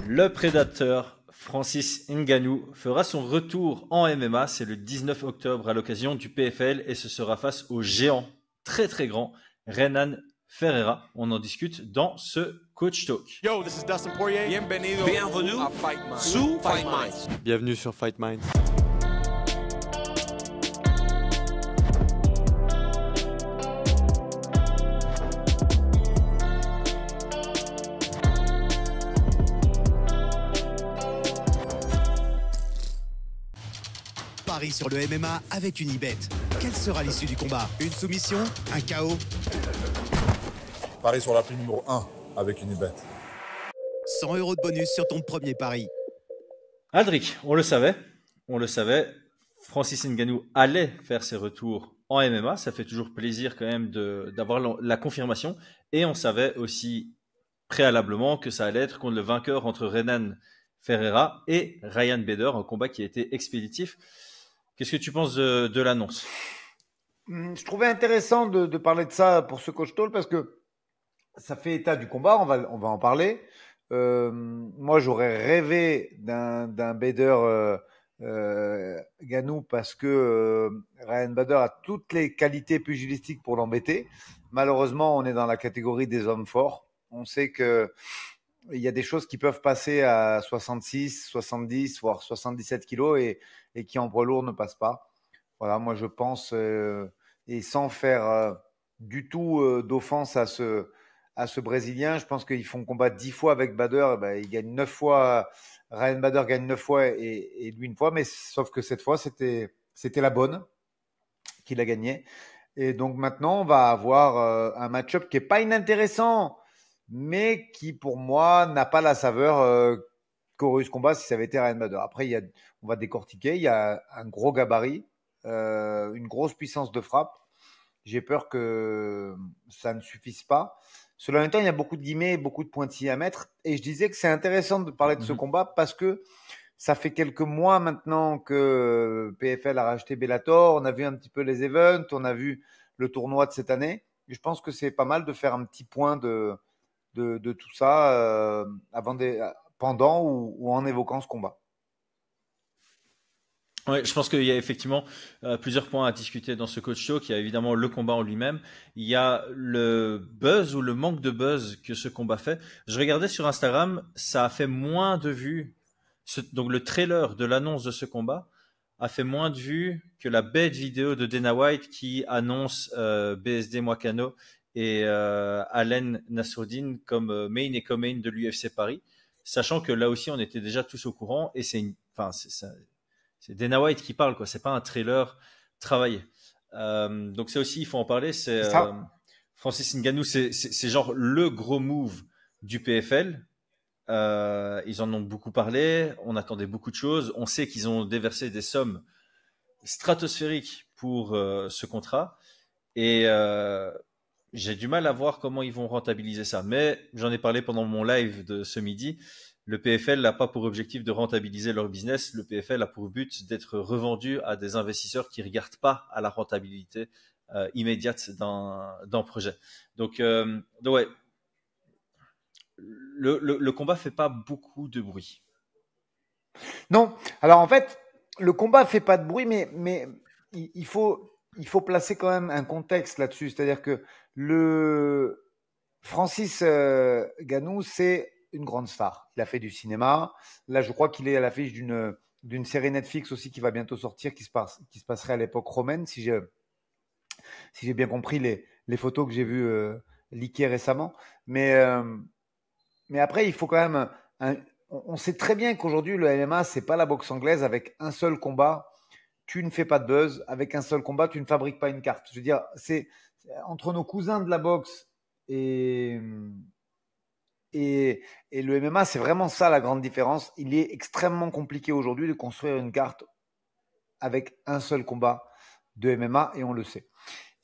Le prédateur Francis Ngannou fera son retour en MMA, c'est le 19 octobre à l'occasion du PFL et ce sera face au géant très très grand Renan Ferreira. On en discute dans ce Coach Talk. Yo, this is Dustin Poirier. Bienvenue à Fight Minds. Sous Fight Minds. Bienvenue sur Fight Minds. Paris sur le MMA avec Unibet. Quelle sera l'issue du combat? Une soumission? Un KO? Paris sur la prime numéro 1 avec Unibet. 100 € de bonus sur ton premier pari. Aldric, on le savait, Francis Ngannou allait faire ses retours en MMA, ça fait toujours plaisir quand même d'avoir la confirmation, et on savait aussi préalablement que ça allait être contre le vainqueur entre Renan Ferreira et Ryan Bader, un combat qui a été expéditif. Qu'est-ce que tu penses de l'annonce? Je trouvais intéressant de parler de ça pour ce coach talk parce que ça fait état du combat, on va en parler. Moi, j'aurais rêvé d'un Bader Ngannou parce que Ryan Bader a toutes les qualités pugilistiques pour l'embêter. Malheureusement, on est dans la catégorie des hommes forts. On sait que il y a des choses qui peuvent passer à 66, 70, voire 77 kilos et qui en poids lourd ne passent pas. Voilà, moi je pense, et sans faire du tout d'offense à ce Brésilien, je pense qu'ils font combattre 10 fois avec Bader, et ben, il gagne 9 fois, Ryan Bader gagne 9 fois et lui une fois, mais sauf que cette fois c'était la bonne qu'il a gagné. Et donc maintenant on va avoir un match-up qui est pas inintéressant, mais qui pour moi n'a pas la saveur qu'aurait eu ce combat si ça avait été Ryan Bader. Après, on va décortiquer, il y a un gros gabarit, une grosse puissance de frappe. J'ai peur que ça ne suffise pas. Cela en même temps, il y a beaucoup de guillemets, beaucoup de pointillés à mettre. Et je disais que c'est intéressant de parler de ce combat parce que ça fait quelques mois maintenant que PFL a racheté Bellator. On a vu un petit peu les events, on a vu le tournoi de cette année. Et je pense que c'est pas mal de faire un petit point de tout ça pendant ou en évoquant ce combat. Ouais, je pense qu'il y a effectivement plusieurs points à discuter dans ce coach talk. Il y a évidemment le combat en lui-même. Il y a le buzz ou le manque de buzz que ce combat fait. Je regardais sur Instagram, ça a fait moins de vues. Donc le trailer de l'annonce de ce combat a fait moins de vues que la bête vidéo de Dana White qui annonce BSD Moicano et Allen Nassourdine comme main et co-main de l'UFC Paris, sachant que là aussi on était déjà tous au courant et c'est Dana White qui parle, quoi. C'est pas un trailer travaillé. Donc ça aussi il faut en parler. C'est Francis Ngannou, c'est genre le gros move du PFL. Ils en ont beaucoup parlé, on attendait beaucoup de choses. On sait qu'ils ont déversé des sommes stratosphériques pour ce contrat et j'ai du mal à voir comment ils vont rentabiliser ça. Mais j'en ai parlé pendant mon live de ce midi. Le PFL n'a pas pour objectif de rentabiliser leur business. Le PFL a pour but d'être revendu à des investisseurs qui ne regardent pas à la rentabilité immédiate d'un projet. Donc ouais, le combat fait pas beaucoup de bruit. Non. Alors en fait, le combat fait pas de bruit, mais il faut placer quand même un contexte là-dessus. C'est-à-dire que le Francis Ngannou, c'est une grande star. Il a fait du cinéma. Là, je crois qu'il est à l'affiche d'une série Netflix aussi qui va bientôt sortir, qui se passerait à l'époque romaine, si j'ai bien compris les photos que j'ai vues leakées récemment. Mais après, il faut quand même on sait très bien qu'aujourd'hui, le MMA, c'est pas la boxe anglaise avec un seul combat. Tu ne fais pas de buzz. Avec un seul combat, tu ne fabriques pas une carte. Je veux dire, c'est entre nos cousins de la boxe et le MMA, c'est vraiment ça la grande différence. Il est extrêmement compliqué aujourd'hui de construire une carte avec un seul combat de MMA et on le sait.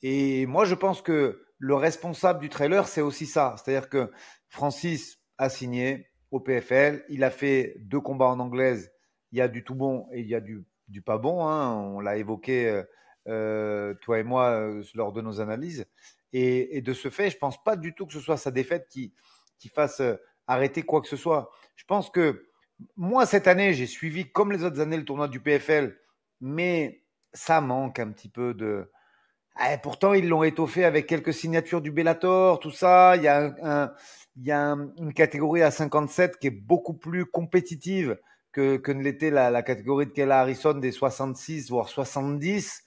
Et moi, je pense que le responsable du trailer, c'est aussi ça. C'est-à-dire que Francis a signé au PFL. Il a fait 2 combats en anglaise. Il y a du tout bon et il y a du pas bon. Hein. On l'a évoqué, toi et moi, lors de nos analyses. Et de ce fait, je pense pas du tout que ce soit sa défaite qui fasse arrêter quoi que ce soit. Je pense que moi, cette année, j'ai suivi comme les autres années le tournoi du PFL, mais ça manque un petit peu de. Pourtant, ils l'ont étoffé avec quelques signatures du Bellator, tout ça. Il y a une catégorie à 57 qui est beaucoup plus compétitive que ne l'était la catégorie de Kayla Harrison des 66 voire 70,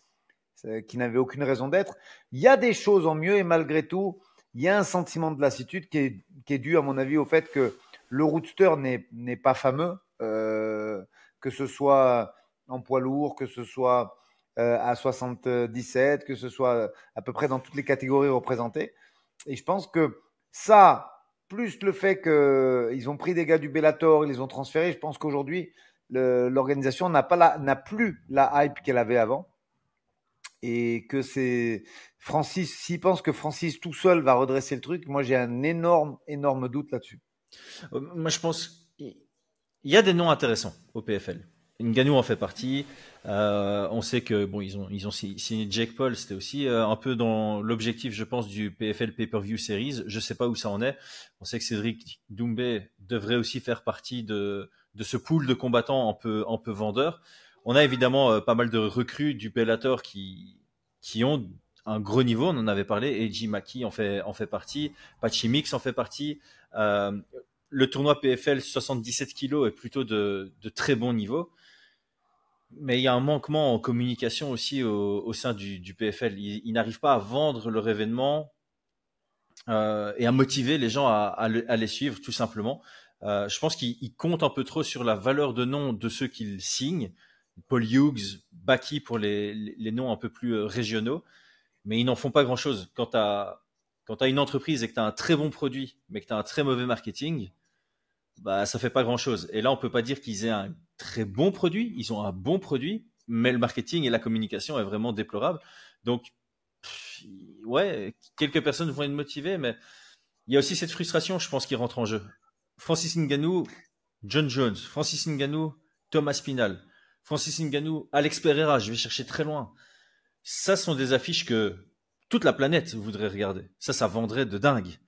qui n'avait aucune raison d'être. Il y a des choses en mieux et malgré tout, il y a un sentiment de lassitude qui est dû, à mon avis, au fait que le roadster n'est pas fameux, que ce soit en poids lourd, que ce soit à 77, que ce soit à peu près dans toutes les catégories représentées. Et je pense que ça, plus le fait qu'ils ont pris des gars du Bellator, ils les ont transférés, je pense qu'aujourd'hui, l'organisation n'a plus la hype qu'elle avait avant. Et que c'est Francis, s'il pense que Francis tout seul va redresser le truc, moi j'ai un énorme doute là-dessus. Moi, je pense qu'il y a des noms intéressants au PFL. Ngannou en fait partie. On sait que bon, ils ont signé Jake Paul. C'était aussi un peu dans l'objectif, je pense, du PFL Pay-Per-View Series. Je sais pas où ça en est. On sait que Cédric Doumbé devrait aussi faire partie de ce pool de combattants un peu vendeurs. On a évidemment pas mal de recrues du Bellator qui ont un gros niveau. On en avait parlé. Eiji Maki en fait partie. Patchy Mix en fait partie. Le tournoi PFL 77 kilos est plutôt de très bon niveau. Mais il y a un manquement en communication aussi au sein du PFL. Ils n'arrivent pas à vendre leur événement et à motiver les gens à les suivre, tout simplement. Je pense qu'ils comptent un peu trop sur la valeur de nom de ceux qu'ils signent. Paul Hughes, Baki pour les noms un peu plus régionaux. Mais ils n'en font pas grand-chose. Quand tu as une entreprise et que tu as un très bon produit, mais que tu as un très mauvais marketing, bah, ça fait pas grand-chose. Et là, on peut pas dire qu'ils aient un très bon produit. Ils ont un bon produit, mais le marketing et la communication est vraiment déplorable. Donc, ouais, quelques personnes vont être motivées, mais il y a aussi cette frustration, je pense, qui rentre en jeu. Francis Ngannou, John Jones, Francis Ngannou, Thomas Pinal, Francis Ngannou, Alex Pereira, je vais chercher très loin. Ça sont des affiches que toute la planète voudrait regarder. Ça vendrait de dingue.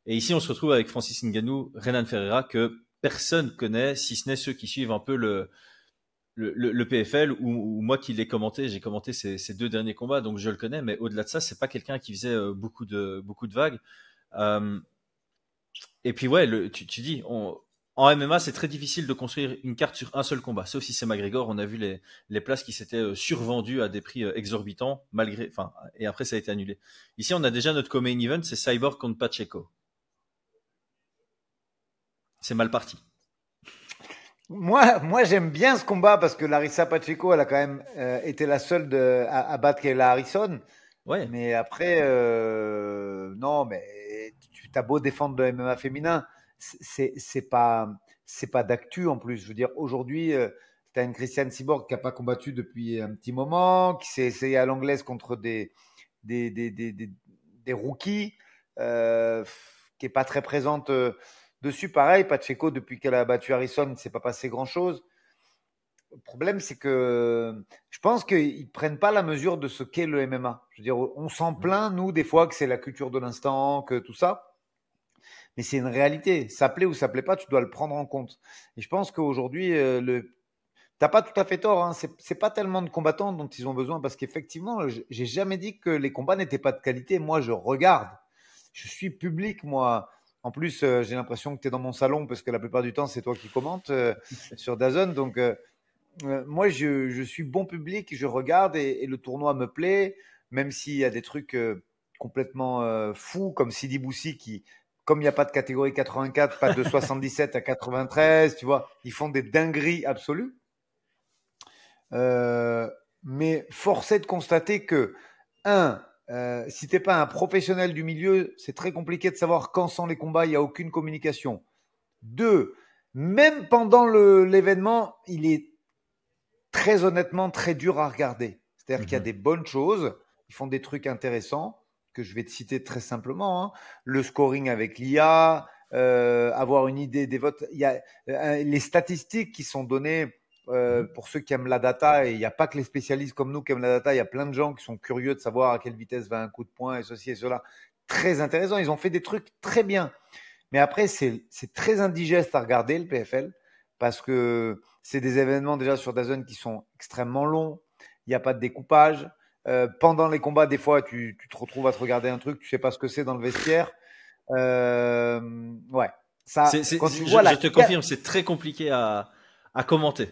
Et ici, on se retrouve avec Francis Ngannou, Renan Ferreira, que personne connaît, si ce n'est ceux qui suivent un peu le PFL, ou moi qui l'ai commenté, j'ai commenté ces deux derniers combats, donc je le connais, mais au-delà de ça, c'est pas quelqu'un qui faisait beaucoup de vagues. Et puis ouais, tu dis, en MMA, c'est très difficile de construire une carte sur un seul combat, sauf si c'est McGregor. On a vu les places qui s'étaient survendues à des prix exorbitants, et après ça a été annulé. Ici, on a déjà notre co-main event, c'est Cyborg contre Pacheco. C'est mal parti. Moi, j'aime bien ce combat parce que Larissa Pacheco, elle a quand même été la seule à battre Kayla Harrison. Ouais. Mais après, non, mais tu as beau défendre le MMA féminin, c'est pas d'actu en plus. Je veux dire, aujourd'hui, tu as une Christiane Cyborg qui n'a pas combattu depuis un petit moment, qui s'est essayé à l'anglaise contre des rookies, qui est pas très présente dessus. Pareil, Pacheco, depuis qu'elle a battu Harrison, il ne s'est pas passé grand-chose. Le problème, c'est que je pense qu'ils ne prennent pas la mesure de ce qu'est le MMA. Je veux dire, on s'en plaint, nous, des fois, que c'est la culture de l'instant, que tout ça. Mais c'est une réalité. Ça plaît ou ça plaît pas, tu dois le prendre en compte. Et je pense qu'aujourd'hui, t'as pas tout à fait tort. Hein. C'est pas tellement de combattants dont ils ont besoin parce qu'effectivement, j'ai jamais dit que les combats n'étaient pas de qualité. Moi, je regarde. Je suis public, moi. En plus, j'ai l'impression que tu es dans mon salon parce que la plupart du temps, c'est toi qui commentes sur DAZN. Donc, moi, je suis bon public, je regarde et le tournoi me plaît, même s'il y a des trucs complètement fous comme Sidi Boussi qui, comme il n'y a pas de catégorie 84, pas de 77 à 93, tu vois, ils font des dingueries absolues. Mais force est de constater que, si tu n'es pas un professionnel du milieu, c'est très compliqué de savoir quand sont les combats, il n'y a aucune communication. 2, même pendant l'événement, il est très honnêtement très dur à regarder. C'est-à-dire qu'il y a des bonnes choses, ils font des trucs intéressants, que je vais te citer très simplement. Hein. Le scoring avec l'IA, avoir une idée des votes. Il y a les statistiques qui sont données pour ceux qui aiment la data, et il n'y a pas que les spécialistes comme nous qui aiment la data, il y a plein de gens qui sont curieux de savoir à quelle vitesse va un coup de poing et ceci et cela. Très intéressant, ils ont fait des trucs très bien. Mais après, c'est très indigeste à regarder le PFL parce que c'est des événements déjà sur DAZN qui sont extrêmement longs. Il n'y a pas de découpage. Pendant les combats, des fois, tu te retrouves à te regarder un truc, tu sais pas ce que c'est dans le vestiaire. Ouais. Ça, quand tu vois je te confirme, c'est très compliqué à commenter.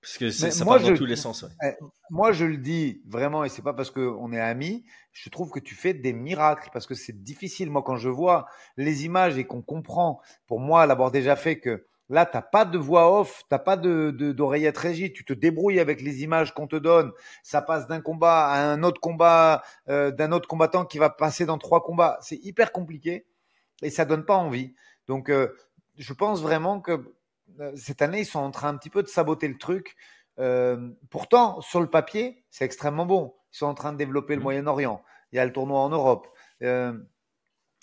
Parce que ça part dans tous les sens. Ouais. Moi, je le dis vraiment, et c'est pas parce qu'on est amis, je trouve que tu fais des miracles, parce que c'est difficile. Moi, quand je vois les images et qu'on comprend, pour moi, l'avoir déjà fait, que là, t'as pas de voix off, t'as pas d'oreillette régie, tu te débrouilles avec les images qu'on te donne, ça passe d'un combat à un autre combat, d'un autre combattant qui va passer dans 3 combats. C'est hyper compliqué et ça donne pas envie. Donc, je pense vraiment que cette année, ils sont en train un petit peu de saboter le truc. Pourtant, sur le papier, c'est extrêmement bon. Ils sont en train de développer le Moyen-Orient. Il y a le tournoi en Europe. Il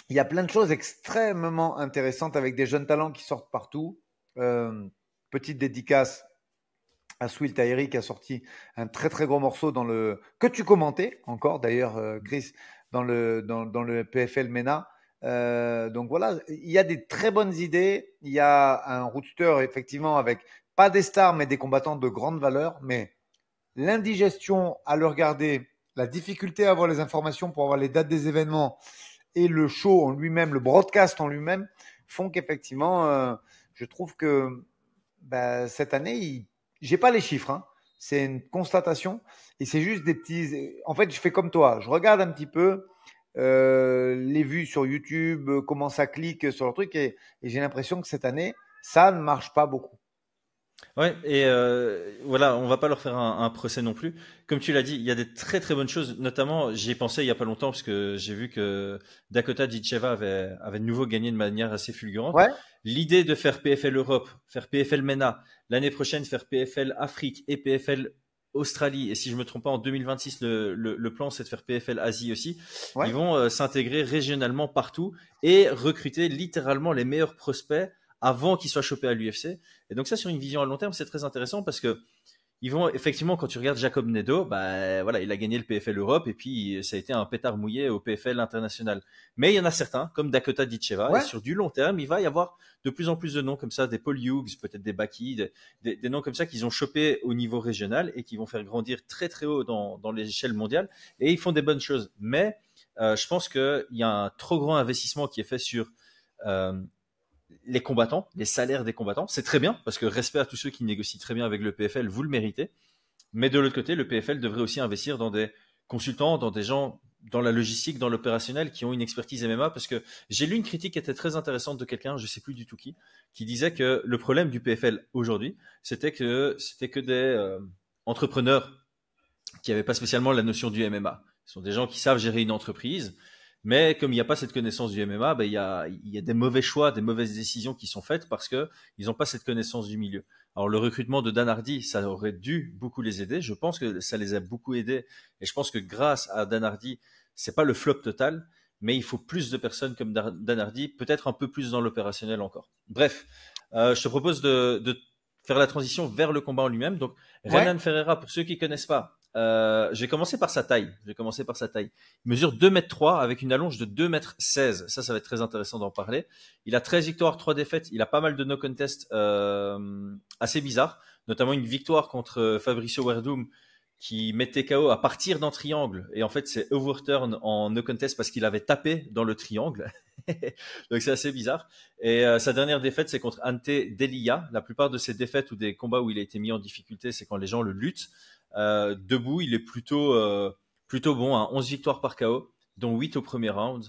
y a plein de choses extrêmement intéressantes avec des jeunes talents qui sortent partout. Petite dédicace à Swill Tahiri qui a sorti un très très gros morceau que tu commentais encore d'ailleurs, Chris, dans le PFL MENA. Donc voilà, il y a des très bonnes idées. Il y a un roadster effectivement avec pas des stars mais des combattants de grande valeur. Mais l'indigestion à le regarder, la difficulté à avoir les informations pour avoir les dates des événements et le show en lui-même, le broadcast en lui-même font qu'effectivement, je trouve que cette année, j'ai pas les chiffres. Hein. C'est une constatation et c'est juste des petits. En fait, je fais comme toi. Je regarde un petit peu. Les vues sur YouTube, comment ça clique sur le truc et j'ai l'impression que cette année, ça ne marche pas beaucoup. Ouais, et voilà, on va pas leur faire un procès non plus. Comme tu l'as dit, il y a des très très bonnes choses, notamment, j'y ai pensé il y a pas longtemps parce que j'ai vu que Dakota Ditcheva avait de nouveau gagné de manière assez fulgurante. Ouais. L'idée de faire PFL Europe, faire PFL MENA, l'année prochaine faire PFL Afrique et PFL Australie, et si je me trompe pas, en 2026, le plan c'est de faire PFL Asie aussi. Ouais. Ils vont s'intégrer régionalement partout et recruter littéralement les meilleurs prospects avant qu'ils soient chopés à l'UFC. Et donc ça, sur une vision à long terme, c'est très intéressant parce que ils vont effectivement, quand tu regardes Jacob Nedo, voilà, il a gagné le PFL Europe et puis ça a été un pétard mouillé au PFL international. Mais il y en a certains, comme Dakota Ditcheva, et sur du long terme, il va y avoir de plus en plus de noms comme ça, des Paul Hughes, peut-être des Baki, des noms comme ça qu'ils ont chopés au niveau régional et qui vont faire grandir très très haut dans l'échelle mondiale. Et ils font des bonnes choses. Mais je pense qu'il y a un trop grand investissement qui est fait sur les combattants, les salaires des combattants. C'est très bien, parce que respect à tous ceux qui négocient très bien avec le PFL, vous le méritez. Mais de l'autre côté, le PFL devrait aussi investir dans des consultants, dans des gens, dans la logistique, dans l'opérationnel, qui ont une expertise MMA, parce que j'ai lu une critique qui était très intéressante de quelqu'un, je sais plus du tout qui disait que le problème du PFL aujourd'hui, c'était que des entrepreneurs qui n'avaient pas spécialement la notion du MMA. Ce sont des gens qui savent gérer une entreprise, mais comme il n'y a pas cette connaissance du MMA, il y a des mauvais choix, des mauvaises décisions qui sont faites parce que ils n'ont pas cette connaissance du milieu. Alors le recrutement de Dan Hardy, ça aurait dû beaucoup les aider. Je pense que ça les a beaucoup aidés, et je pense que grâce à Dan Hardy, c'est pas le flop total, mais il faut plus de personnes comme Dan Hardy, peut-être un peu plus dans l'opérationnel encore. Bref, je te propose de faire la transition vers le combat en lui-même. Donc Renan Ferreira, pour ceux qui connaissent pas. Je vais commencer par sa taille. Il mesure 2,3 m avec une allonge de 2,16 m. Ça va être très intéressant d'en parler. Il a 13 victoires, 3 défaites. Il a pas mal de no contest assez bizarres, notamment une victoire contre Fabricio Werdum qui mettait KO à partir d'un triangle. Et en fait, c'est overturn en no contest parce qu'il avait tapé dans le triangle. Donc c'est assez bizarre. Et sa dernière défaite, c'est contre Ante Delia. La plupart de ses défaites ou des combats où il a été mis en difficulté, c'est quand les gens le luttent. Debout, il est plutôt bon, hein. 11 victoires par KO, dont 8 au premier round.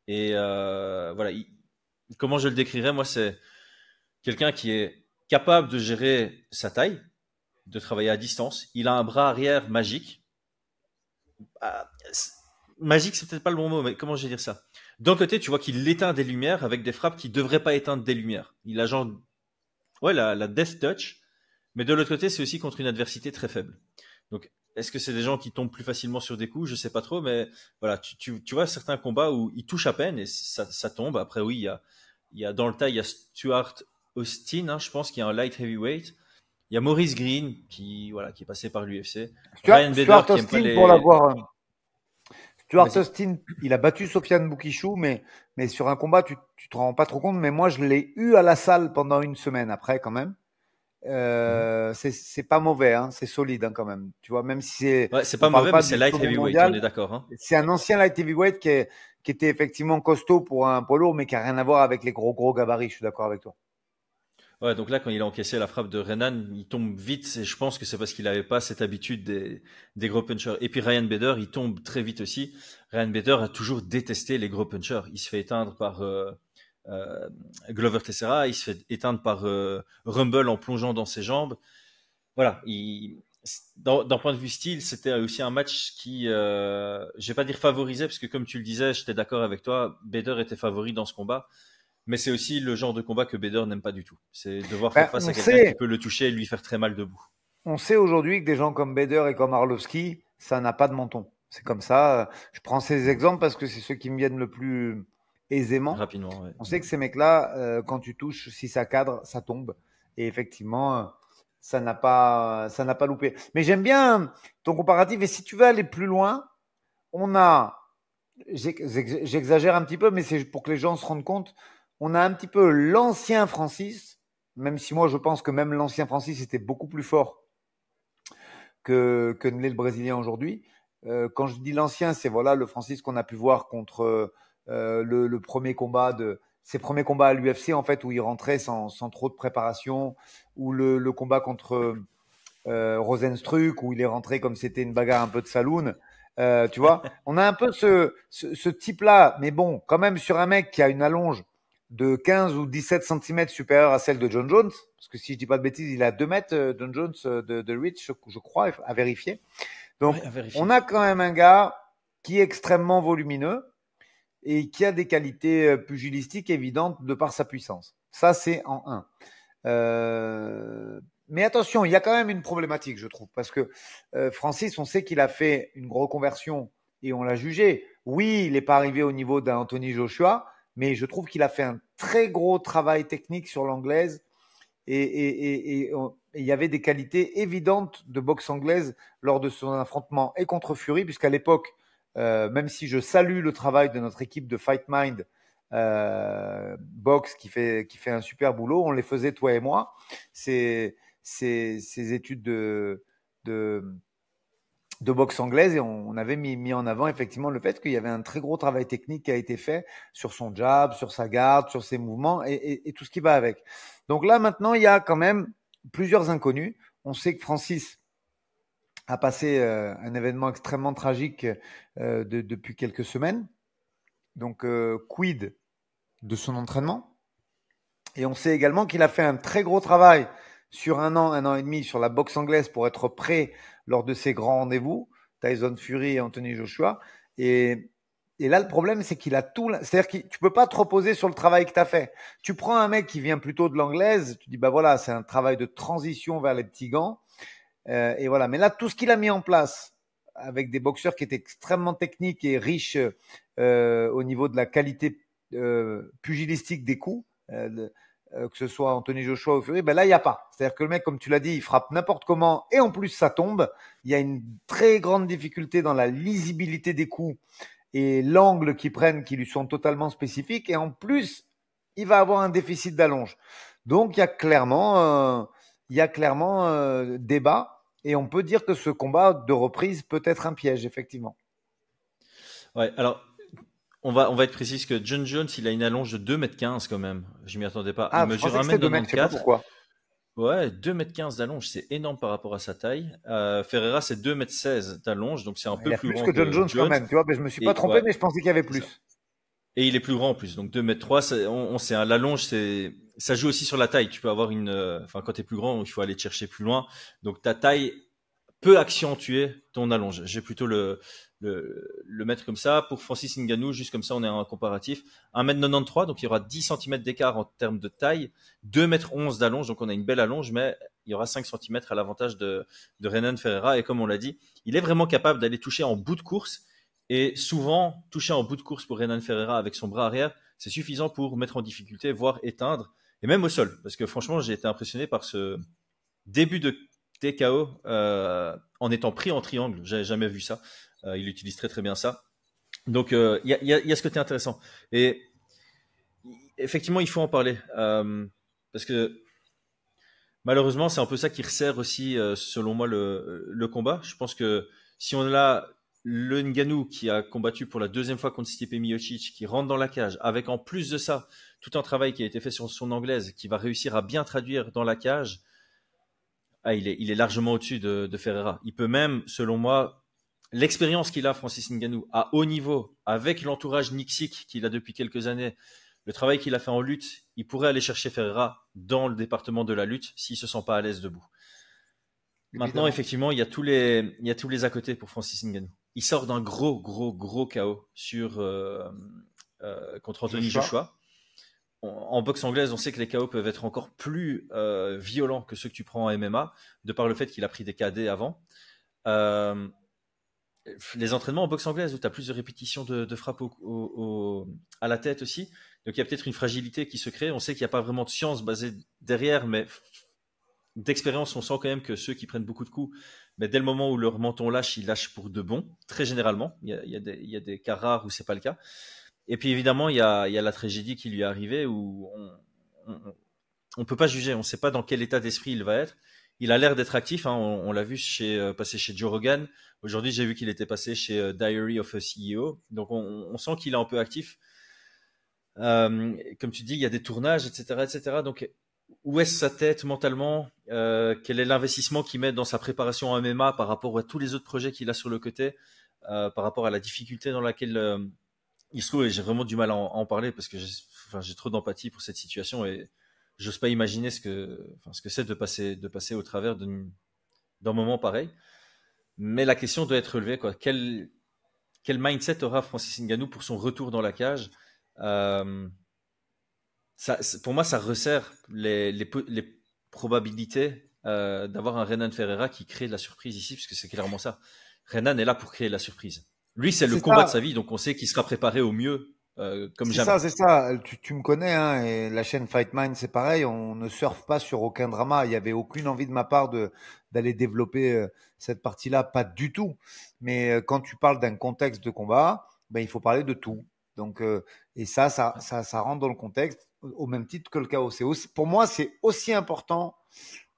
Et voilà, comment je le décrirais, moi, c'est quelqu'un qui est capable de gérer sa taille, de travailler à distance. Il a un bras arrière magique. Magique, c'est peut-être pas le bon mot, mais comment je vais dire ça? D'un côté, tu vois qu'il éteint des lumières avec des frappes qui devraient pas éteindre des lumières. Il a genre, la death touch. Mais de l'autre côté, c'est aussi contre une adversité très faible. Donc, est-ce que c'est des gens qui tombent plus facilement sur des coups? Je sais pas trop, mais voilà, tu vois certains combats où ils touchent à peine et ça tombe. Après, oui, il y a dans le tas, il y a Stuart Austin, hein, je pense qu'il y a un light heavyweight. Il y a Maurice Green qui est passé par l'UFC. Stuart Austin, Stuart Vas-y. Austin, il a battu Sofiane Boukissou, mais sur un combat, tu te rends pas trop compte. Mais moi, je l'ai eu à la salle pendant une semaine après, quand même. Mhm. C'est pas mauvais, hein, c'est solide hein, quand même. Tu vois, même si Ouais, c'est on pas parle mauvais, mais pas c'est du light sommet heavyweight, on est mondial, d'accord, hein. c'est un ancien light heavyweight qui était effectivement costaud pour un poids lourd, mais qui a rien à voir avec les gros gabarits. Je suis d'accord avec toi. Ouais, donc là, quand il a encaissé la frappe de Renan, il tombe vite, et je pense que c'est parce qu'il n'avait pas cette habitude des gros punchers. Et puis Ryan Bader, il tombe très vite aussi. Ryan Bader a toujours détesté les gros punchers. Il se fait éteindre par euh, Glover Teixeira, il se fait éteindre par Rumble en plongeant dans ses jambes. Voilà, d'un point de vue style, c'était aussi un match qui, je vais pas dire favorisait, parce que comme tu le disais, j'étais d'accord avec toi, Bader était favori dans ce combat. Mais c'est aussi le genre de combat que Bader n'aime pas du tout. C'est devoir Ben, faire face à quelqu'un qui peut le toucher et lui faire très mal debout. on sait aujourd'hui que des gens comme Bader et comme Arlovski, ça n'a pas de menton. C'est comme ça. Je prends ces exemples parce que c'est ceux qui me viennent le plus aisément. Rapidement, ouais. On sait que ces mecs-là, quand tu touches, si ça cadre, ça tombe. Et effectivement, ça n'a pas loupé. Mais j'aime bien ton comparatif. Et si tu veux aller plus loin, on a, j'exagère un petit peu, mais c'est pour que les gens se rendent compte, on a un petit peu l'ancien Francis, même si moi je pense que même l'ancien Francis était beaucoup plus fort que ne l'est le Brésilien aujourd'hui. Quand je dis l'ancien, c'est voilà le Francis qu'on a pu voir contre le premier combat de ses premiers combats à l'UFC en fait où il rentrait sans trop de préparation, ou le combat contre Rosenstruck où il est rentré comme c'était une bagarre un peu de saloon. Tu vois, on a un peu ce type-là, mais bon, quand même sur un mec qui a une allonge de 15 ou 17 cm supérieure à celle de John Jones, parce que si je dis pas de bêtises, il a 2 mètres, John Jones de reach, je crois, à vérifier. Donc, Ouais, à vérifier. on a quand même un gars qui est extrêmement volumineux et qui a des qualités pugilistiques évidentes de par sa puissance. Ça, c'est en un. Mais attention, il y a quand même une problématique, je trouve, parce que Francis, on sait qu'il a fait une reconversion et on l'a jugé. Oui, il n'est pas arrivé au niveau d'un Anthony Joshua, mais je trouve qu'il a fait un très gros travail technique sur l'anglaise et il y avait des qualités évidentes de boxe anglaise lors de son affrontement et contre Fury, puisqu'à l'époque, même si je salue le travail de notre équipe de Fight Mind Box qui fait un super boulot, on les faisait toi et moi, ces études de boxe anglaise, et on avait mis en avant effectivement le fait qu'il y avait un très gros travail technique qui a été fait sur son jab, sur sa garde, sur ses mouvements et tout ce qui va avec. Donc là maintenant il y a quand même plusieurs inconnus. On sait que Francis a passé un événement extrêmement tragique depuis quelques semaines. Donc quid de son entraînement? Et on sait également qu'il a fait un très gros travail sur un an et demi sur la boxe anglaise pour être prêt lors de ses grands rendez-vous, Tyson Fury et Anthony Joshua. Et là, le problème, c'est qu'il a tout. C'est-à-dire que tu peux pas te reposer sur le travail que tu as fait. Tu prends un mec qui vient plutôt de l'anglaise, tu dis, bah voilà, c'est un travail de transition vers les petits gants. Et voilà. Mais là, tout ce qu'il a mis en place avec des boxeurs qui étaient extrêmement techniques et riches au niveau de la qualité pugilistique des coups, que ce soit Anthony Joshua ou Fury, ben là, il n'y a pas. C'est-à-dire que le mec, comme tu l'as dit, il frappe n'importe comment et en plus, ça tombe. Il y a une très grande difficulté dans la lisibilité des coups et l'angle qu'ils prennent qui lui sont totalement spécifiques. Et en plus, il va avoir un déficit d'allonge. Donc, il y a clairement débat. Et on peut dire que ce combat de reprise peut être un piège, effectivement. Ouais, alors, on va être précis que John Jones, il a une allonge de 2,15 m quand même. Je m'y attendais pas. Il Ah, je mesure pensais que c'était 2 mètres, je sais pas 1,94 m. pourquoi. Ouais, 2,15 m d'allonge, c'est énorme par rapport à sa taille. Ferreira, c'est 2,16 m d'allonge, donc c'est un peu Il a plus plus grand que John que Jones quand Jones. même, tu vois. Mais je me suis pas Et, trompé, ouais, mais je pensais qu'il y avait c'est ça. plus. Et il est plus grand en plus, donc 2,3 m, on sait, hein, l'allonge, ça joue aussi sur la taille. Tu peux avoir enfin, quand tu es plus grand, il faut aller te chercher plus loin. Donc ta taille peut accentuer ton allonge. J'ai plutôt le mettre comme ça. Pour Francis Ngannou, juste comme ça, on est en comparatif. 1,93 m, donc il y aura 10 cm d'écart en termes de taille. 2,11 m d'allonge, donc on a une belle allonge, mais il y aura 5 cm à l'avantage de Renan Ferreira. Et comme on l'a dit, il est vraiment capable d'aller toucher en bout de course. Et souvent, toucher en bout de course pour Renan Ferreira avec son bras arrière, c'est suffisant pour mettre en difficulté, voire éteindre. Et même au sol, parce que franchement, j'ai été impressionné par ce début de TKO en étant pris en triangle. J'avais jamais vu ça. Il utilise très très bien ça. Donc, il y a ce côté intéressant. Et effectivement, il faut en parler. Parce que malheureusement, c'est un peu ça qui resserre aussi, selon moi, le combat. Je pense que si on a le Ngannou qui a combattu pour la deuxième fois contre Stipe Miocic, qui rentre dans la cage, avec en plus de ça, tout un travail qui a été fait sur son anglaise, qui va réussir à bien traduire dans la cage, il est largement au-dessus de Ferreira. Il peut même, selon moi, l'expérience qu'il a, Francis Ngannou, à haut niveau, avec l'entourage Nixic qu'il a depuis quelques années, le travail qu'il a fait en lutte, il pourrait aller chercher Ferreira dans le département de la lutte s'il se sent pas à l'aise debout. Maintenant, Évidemment. effectivement, il y a tous les à côté pour Francis Ngannou. Il sort d'un gros KO contre Anthony Joshua. En boxe anglaise, on sait que les KO peuvent être encore plus violents que ceux que tu prends en MMA, de par le fait qu'il a pris des KD avant. Les entraînements en boxe anglaise où tu as plus de répétitions de frappes à la tête aussi. Donc il y a peut-être une fragilité qui se crée. On sait qu'il n'y a pas vraiment de science basée derrière, mais d'expérience, on sent quand même que ceux qui prennent beaucoup de coups, mais dès le moment où leur menton lâche, ils lâchent pour de bon, très généralement. Il y a des cas rares où c'est pas le cas. Et puis évidemment, il y a la tragédie qui lui est arrivée où on peut pas juger, on ne sait pas dans quel état d'esprit il va être. Il a l'air d'être actif, hein. On l'a vu passer chez Joe Rogan. Aujourd'hui, j'ai vu qu'il était passé chez Diary of a CEO. Donc on sent qu'il est un peu actif. Comme tu dis, il y a des tournages, etc., etc. Donc où est-ce sa tête mentalement? Quel est l'investissement qu'il met dans sa préparation en MMA par rapport à tous les autres projets qu'il a sur le côté, par rapport à la difficulté dans laquelle il se trouve? Et j'ai vraiment du mal à en parler parce que j'ai trop d'empathie pour cette situation et j'ose pas imaginer ce que c'est de passer au travers d'un moment pareil. Mais la question doit être relevée, quoi. Quel mindset aura Francis Ngannou pour son retour dans la cage? Pour moi, ça resserre les probabilités d'avoir un Renan Ferreira qui crée de la surprise ici, puisque c'est clairement ça. Renan est là pour créer de la surprise. Lui, c'est le combat de sa vie, donc on sait qu'il sera préparé au mieux, comme jamais. C'est ça. Tu me connais, hein, et la chaîne Fight Mind, c'est pareil. On ne surfe pas sur aucun drama. Il n'y avait aucune envie de ma part d'aller développer cette partie-là, pas du tout. Mais quand tu parles d'un contexte de combat, ben, il faut parler de tout. Donc, et ça rentre dans le contexte au même titre que le chaos. Pour moi, c'est aussi important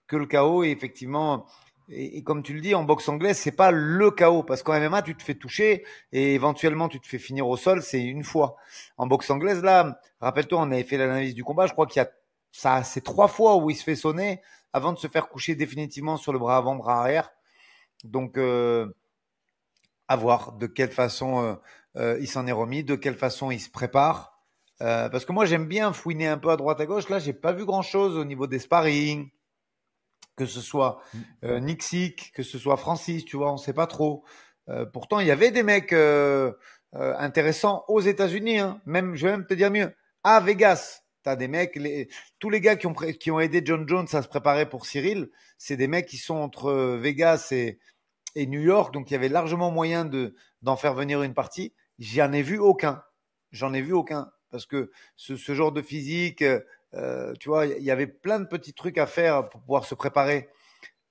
que le chaos. Et effectivement, et comme tu le dis, en boxe anglaise, c'est pas le chaos parce qu'en MMA, tu te fais toucher et éventuellement tu te fais finir au sol, c'est une fois. En boxe anglaise, là, rappelle-toi, on avait fait l'analyse du combat. Je crois qu'il y a ça, c'est 3 fois où il se fait sonner avant de se faire coucher définitivement sur le bras avant, bras arrière. Donc, à voir de quelle façon il s'en est remis, de quelle façon il se prépare. Parce que moi, j'aime bien fouiner un peu à droite à gauche. Là, j'ai pas vu grand-chose au niveau des sparring, que ce soit Nixic, que ce soit Francis, tu vois, on sait pas trop. Pourtant, il y avait des mecs intéressants aux États-Unis, hein. Même, je vais même te dire mieux, à Vegas. T'as des mecs, tous les gars qui ont aidé John Jones à se préparer pour Cyril, c'est des mecs qui sont entre Vegas et New York, donc il y avait largement moyen d'en faire venir une partie. J'en ai vu aucun. J'en ai vu aucun. Parce que ce genre de physique, tu vois, il y avait plein de petits trucs à faire pour pouvoir se préparer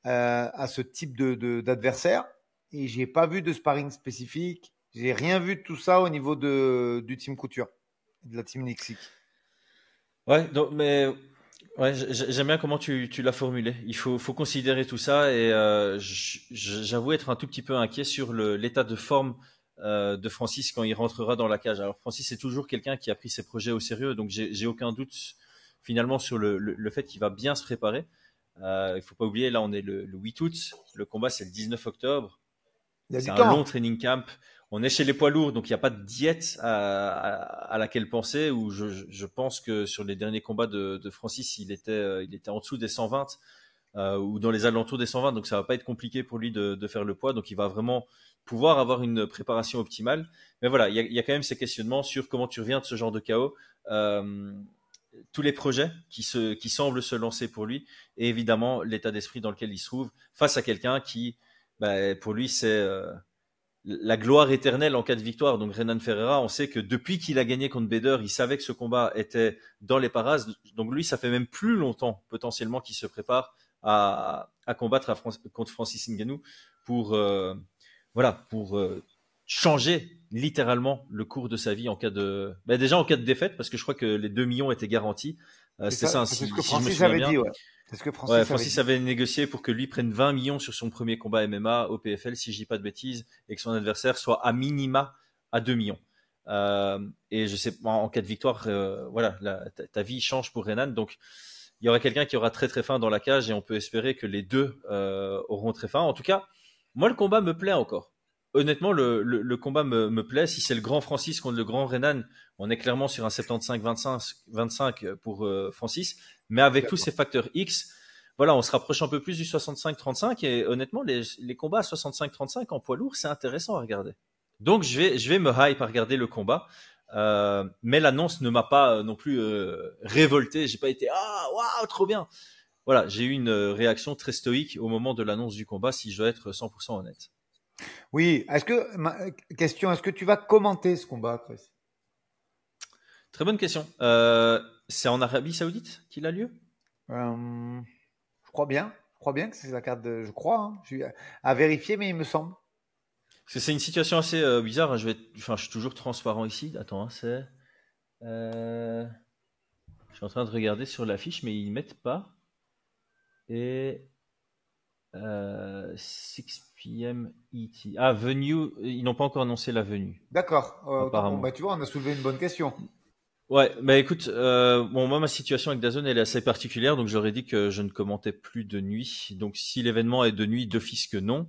à ce type d'adversaire. Et j'ai pas vu de sparring spécifique. J'ai rien vu de tout ça au niveau du team Couture, de la team Nixic. Ouais, donc, mais ouais, j'aime bien comment tu l'as formulé. Il faut considérer tout ça et j'avoue être un tout petit peu inquiet sur l'état de forme de Francis quand il rentrera dans la cage. Alors Francis c'est toujours quelqu'un qui a pris ses projets au sérieux, donc j'ai aucun doute finalement sur le fait qu'il va bien se préparer. Il faut pas oublier, là on est le 8 août, le combat c'est le 19 octobre. Il y a C'est du un long temps. training camp. On est chez les poids lourds, donc il n'y a pas de diète à laquelle penser. Ou je pense que sur les derniers combats de Francis, il était en dessous des 120 ou dans les alentours des 120, donc ça va pas être compliqué pour lui de faire le poids. Donc il va vraiment pouvoir avoir une préparation optimale. Mais voilà, il y a quand même ces questionnements sur comment tu reviens de ce genre de chaos. Euh, tous les projets qui semblent se lancer pour lui et évidemment l'état d'esprit dans lequel il se trouve face à quelqu'un qui, bah, pour lui, c'est la gloire éternelle en cas de victoire. Donc Renan Ferreira, on sait que depuis qu'il a gagné contre Bader, il savait que ce combat était dans les parages. Donc lui, ça fait même plus longtemps potentiellement qu'il se prépare à combattre contre Francis Ngannou pour voilà pour changer littéralement le cours de sa vie en cas de, déjà en cas de défaite, parce que je crois que les 2 millions étaient garantis. C'était ça, c'est ce que si je me Francis souviens avait bien. dit, ouais. C'est ce que Ouais, Francis avait Francis dit. avait négocié pour que lui prenne 20 millions sur son premier combat MMA au PFL, si je dis pas de bêtises, et que son adversaire soit à minima à 2 millions. Et je sais, en cas de victoire, voilà, ta vie change pour Renan. Donc, il y aura quelqu'un qui aura très très faim dans la cage et on peut espérer que les deux auront très faim. En tout cas, moi, le combat me plaît encore. Honnêtement, le combat me plaît. Si c'est le grand Francis contre le grand Renan, on est clairement sur un 75-25 pour Francis. Mais avec tous ces facteurs X, voilà, on se rapproche un peu plus du 65-35. Et honnêtement, les combats à 65-35 en poids lourd, c'est intéressant à regarder. Donc, je vais me hype à regarder le combat. Mais l'annonce ne m'a pas non plus révolté. J'ai pas été waouh, trop bien. Voilà, j'ai eu une réaction très stoïque au moment de l'annonce du combat, si je dois être 100% honnête. Oui, est-ce que tu vas commenter ce combat, Chris? Très bonne question. C'est en Arabie Saoudite qu'il a lieu? Je crois bien. Je crois bien que c'est la carte de. Je crois. Hein. Je suis à vérifier, mais il me semble. Parce que c'est une situation assez bizarre. Hein. Je suis toujours transparent ici. Attends, hein, c'est. Je suis en train de regarder sur l'affiche, mais ils mettent pas. Et 6 p.m. ET. Ah, venue. Ils n'ont pas encore annoncé la venue. D'accord. Apparemment. Bon, tu vois, on a soulevé une bonne question. Ouais, écoute, bon, moi ma situation avec DAZN elle est assez particulière, donc j'aurais dit que je ne commentais plus de nuit. Donc si l'événement est de nuit, d'office que non.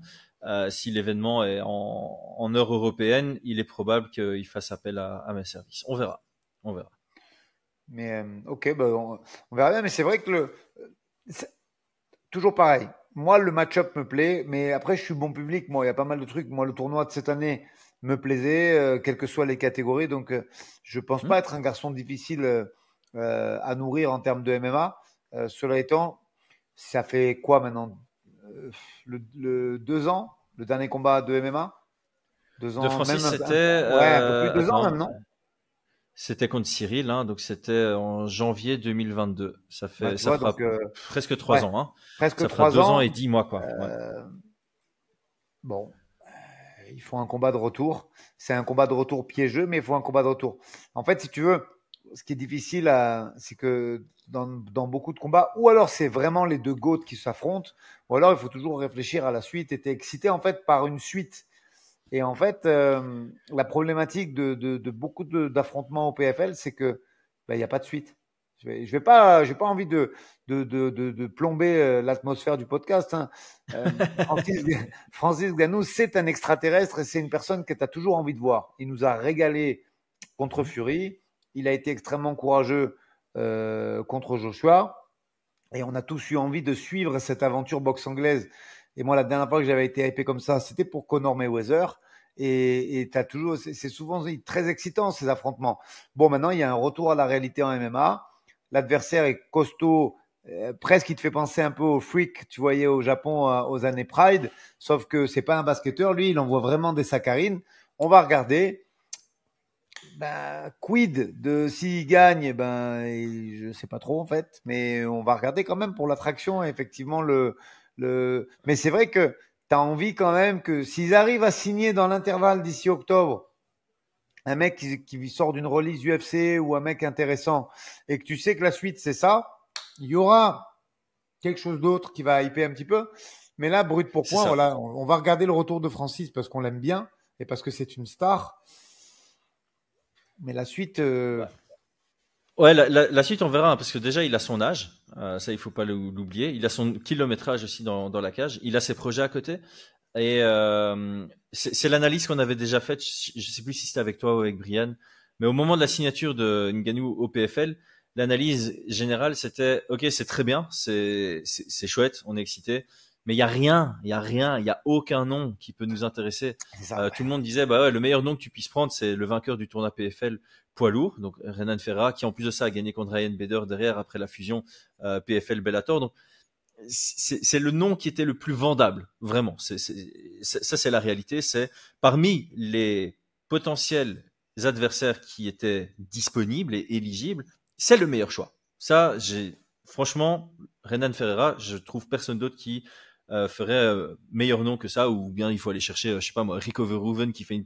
Si l'événement est en heure européenne, il est probable qu'il fasse appel à mes services. On verra. Mais ok, on verra bien. Mais c'est vrai que toujours pareil. Moi, le match-up me plaît, mais après, je suis bon public. Moi, il y a pas mal de trucs. Moi, le tournoi de cette année me plaisait, quelles que soient les catégories. Donc, je pense pas être un garçon difficile à nourrir en termes de MMA. Cela étant, ça fait quoi maintenant? Le 2 ans, le dernier combat de MMA? 2 ans, de Francis, même c'était. ouais, un peu plus de 2 ans même, non? C'était contre Cyril, hein, donc c'était en janvier 2022. Ça fera donc, presque 3 ouais, ans. Hein. presque Ça fera 3 ans. 2 ans et 10 mois, quoi. Bon, il faut un combat de retour. C'est un combat de retour piégeux, mais il faut un combat de retour. En fait, si tu veux, ce qui est difficile, c'est que dans beaucoup de combats, ou alors c'est vraiment les deux GOAT qui s'affrontent, ou alors il faut toujours réfléchir à la suite et t'es excité en fait par une suite. Et en fait, la problématique de beaucoup d'affrontements au PFL, c'est que il n'y a pas de suite. Je vais pas envie de plomber l'atmosphère du podcast. Hein. Francis Ngannou, c'est un extraterrestre et c'est une personne que tu as toujours envie de voir. Il nous a régalé contre Fury. Il a été extrêmement courageux contre Joshua. Et on a tous eu envie de suivre cette aventure boxe anglaise. Et moi, la dernière fois que j'avais été hypé comme ça, c'était pour Conor Mayweather. Et t'as toujours, c'est souvent très excitant ces affrontements. Bon, maintenant, il y a un retour à la réalité en MMA. L'adversaire est costaud, presque il te fait penser un peu au Freak, tu voyais au Japon aux années Pride, sauf que c'est pas un basketteur, lui, il envoie vraiment des saccharines. On va regarder. Quid de s'il gagne, je sais pas trop en fait, mais on va regarder quand même pour l'attraction, effectivement mais c'est vrai que tu as envie quand même que s'ils arrivent à signer dans l'intervalle d'ici octobre un mec qui sort d'une release UFC ou un mec intéressant et que tu sais que la suite c'est ça, il y aura quelque chose d'autre qui va hyper un petit peu. Mais là, brut pour point, voilà, on va regarder le retour de Francis parce qu'on l'aime bien et parce que c'est une star. Mais la suite. Ouais, la suite, on verra, hein, parce que déjà, il a son âge. Ça, il faut pas l'oublier. Il a son kilométrage aussi dans la cage. Il a ses projets à côté. Et c'est l'analyse qu'on avait déjà faite. Je sais plus si c'était avec toi ou avec Brian. Mais au moment de la signature de Ngannou au PFL, l'analyse générale, c'était OK, c'est très bien. C'est chouette. On est excité. Mais il y a rien, il y a aucun nom qui peut nous intéresser. Tout le monde disait, le meilleur nom que tu puisses prendre, c'est le vainqueur du tournoi PFL poids lourd, donc Renan Ferreira, qui en plus de ça a gagné contre Ryan Bader derrière après la fusion PFL Bellator. Donc c'est le nom qui était le plus vendable, vraiment. Ça c'est la réalité. C'est parmi les potentiels adversaires qui étaient disponibles et éligibles, c'est le meilleur choix. Ça, franchement, Renan Ferreira, je trouve personne d'autre qui ferait meilleur nom que ça, ou bien il faut aller chercher, je sais pas moi, Rico Verhoeven qui fait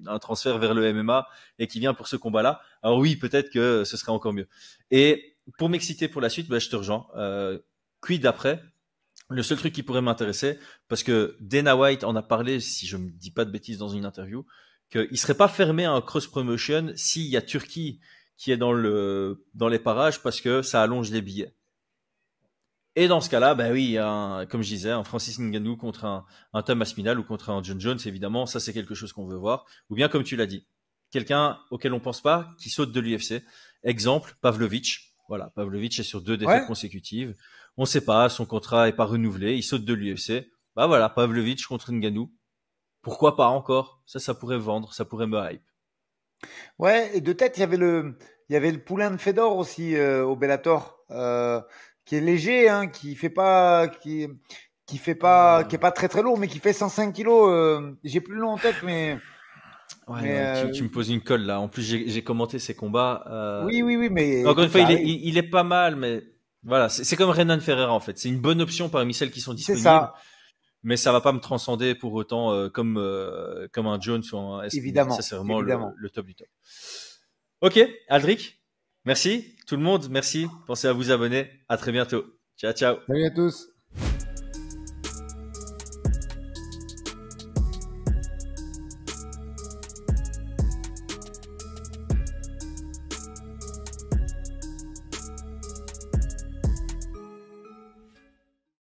un transfert vers le MMA et qui vient pour ce combat-là. Alors oui, peut-être que ce serait encore mieux. Et pour m'exciter pour la suite, je te rejoins. Quid après? Le seul truc qui pourrait m'intéresser, parce que Dana White en a parlé, si je me dis pas de bêtises dans une interview, qu'il serait pas fermé à un cross promotion s'il y a Turquie qui est dans les parages parce que ça allonge les billets. Et dans ce cas-là, bah oui, comme je disais, un Francis Ngannou contre un Tom Aspinall ou contre un John Jones, évidemment, ça c'est quelque chose qu'on veut voir. Ou bien, comme tu l'as dit, quelqu'un auquel on pense pas, qui saute de l'UFC. Exemple, Pavlovich. Voilà, Pavlovich est sur 2 défaites consécutives. On sait pas, son contrat est pas renouvelé, il saute de l'UFC. Bah voilà, Pavlovich contre Ngannou. Pourquoi pas encore? Ça pourrait vendre, ça pourrait me hype. Ouais, et de tête, il y avait le poulain de Fedor aussi au Bellator, qui est léger, hein, qui est pas très très lourd, mais qui fait 105 kilos. J'ai plus le nom en tête, mais Ouais, tu me poses une colle là. En plus, j'ai commenté ces combats. oui, mais Encore une fois, il est pas mal, mais voilà, c'est comme Renan Ferreira en fait. C'est une bonne option parmi celles qui sont c'est disponibles, ça, mais ça va pas me transcender pour autant comme un Jones ou un Espinal. évidemment, Ça c'est vraiment évidemment. le top du top. Ok, Aldric, merci. Tout le monde, merci. Pensez à vous abonner. À très bientôt. Ciao, ciao. Salut à tous.